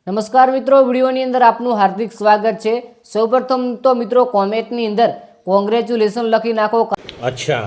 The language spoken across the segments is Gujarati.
નમસ્કાર મિત્રો, વિડીયોની અંદર આપનું હાર્દિક સ્વાગત છે। સૌપ્રથમ તો મિત્રો કોમેન્ટની અંદર કોંગ્રેચ્યુલેશન લખી નાખો। अच्छा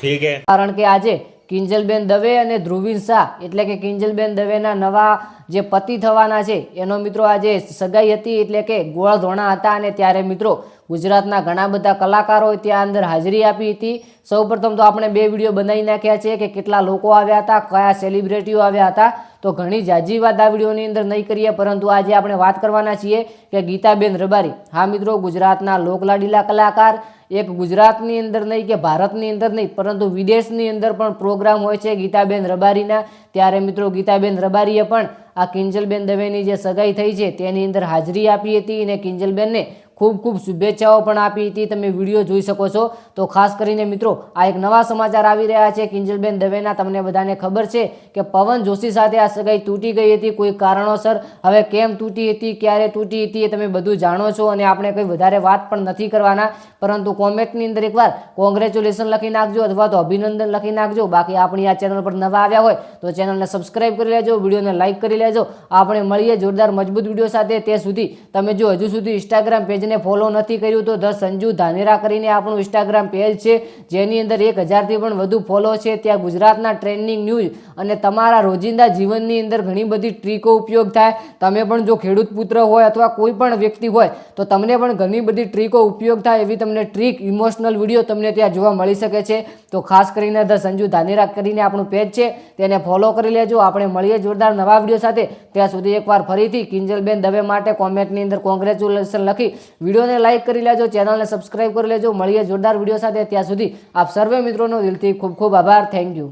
ठीक है। કારણ કે આજે કિંજલબેન દવે અને ધ્રુવીન શાહ એટલે કે કિંજલબેન દવેના નવા જે પતિ થવાના છે એનો મિત્રો આજે સગાઈ હતી, એટલે કે ગોળ ધોણા હતા અને ત્યારે મિત્રો ગુજરાતના ઘણા બધા કલાકારોએ ત્યાં અંદર હાજરી આપી હતી। સૌપ્રથમ તો આપણે બે વિડીયો બનાવી નાખ્યા છે કે કેટલા લોકો આવ્યા હતા, કયા સેલિબ્રિટીઓ આવ્યા હતા, તો ઘણી જાજી વાત આ વિડીયોની અંદર નહીં કરીએ, પરંતુ આજે આપણે વાત કરવાના છીએ કે ગીતાબેન રબારી। હા મિત્રો, ગુજરાતના લોકલાડીલા કલાકાર, એક ગુજરાતની અંદર નહીં કે ભારતની અંદર નહીં પરંતુ વિદેશની અંદર પણ પ્રોગ્રામ હોય છે ગીતાબેન રબારીના। ત્યારે મિત્રો ગીતાબેન રબારીએ પણ આ કિંજલબેન દવેની જે સગાઈ થઈ છે તેની અંદર હાજરી આપી હતી અને કિંજલબેનને ખૂબ ખૂબ શુભેચ્છાઓ પણ આપી હતી। તમે વિડીયો જોઈ શકો છો। તો ખાસ કરીને મિત્રો આ એક નવા સમાચાર આવી રહ્યા છે કિંજલબેન દવેના। તમને બધાને ખબર છે કે પવન જોશી સાથે આ સગાઈ તૂટી ગઈ હતી કોઈ કારણોસર। હવે કેમ તૂટી હતી, ક્યારે તૂટી હતી એ તમે બધું જાણો છો અને આપણે કંઈ વધારે વાત પણ નથી કરવાના, પરંતુ કોમેન્ટની અંદર એકવાર કોંગ્રેચ્યુલેશન લખી નાખજો અથવા તો અભિનંદન લખી નાખજો। બાકી આપણી આ ચેનલ પર નવા આવ્યા હોય તો ચેનલને સબસ્ક્રાઈબ કરી લેજો, વિડીયોને લાઇક કરી લેજો। આપણે મળીએ જોરદાર મજબૂત વિડીયો સાથે। તે સુધી તમે જો હજુ સુધી ઇન્સ્ટાગ્રામ પેજને ફોલો નથી કર્યું તો ધ સંજુ ધાનેરા કરીને આપણું ઇન્સ્ટાગ્રામ પેજ છે, જેની અંદર 1000થી પણ વધુ ફોલો છે। ત્યાં ગુજરાતના ટ્રેન્ડિંગ ન્યૂઝ અને તમારા રોજિંદા જીવનની અંદર ઘણી બધી ટ્રીકો ઉપયોગ થાય। તમે પણ જો ખેડૂત પુત્ર હોય અથવા કોઈ પણ વ્યક્તિ હોય તો તમને પણ ઘણી બધી ટ્રીકો ઉપયોગ થાય એવી તમને ટ્રીક ઇમોશનલ વિડીયો તમને ત્યાં જોવા મળી શકે છે। તો ખાસ કરીને ધ સંજુ ધાનેરા કરીને આપણું પેજ છે તેને ફોલો કરી લેજો। આપણે મળીએ જોરદાર નવા વિડીયો સાથે। ત્યાં સુધી એકવાર ફરીથી કિંજલબેન દવે માટે કોમેન્ટની અંદર કોંગ્રેચ્યુલેશન લખી વિડીયોને લાઇક કરી લેજો, ચેનલને સબસ્ક્રાઈબ કરી લેજો। મળીએ જોરદાર વિડીયો સાથે। ત્યાં સુધી આપ સર્વે મિત્રોનો દિલથી ખૂબ ખૂબ આભાર। Thank you.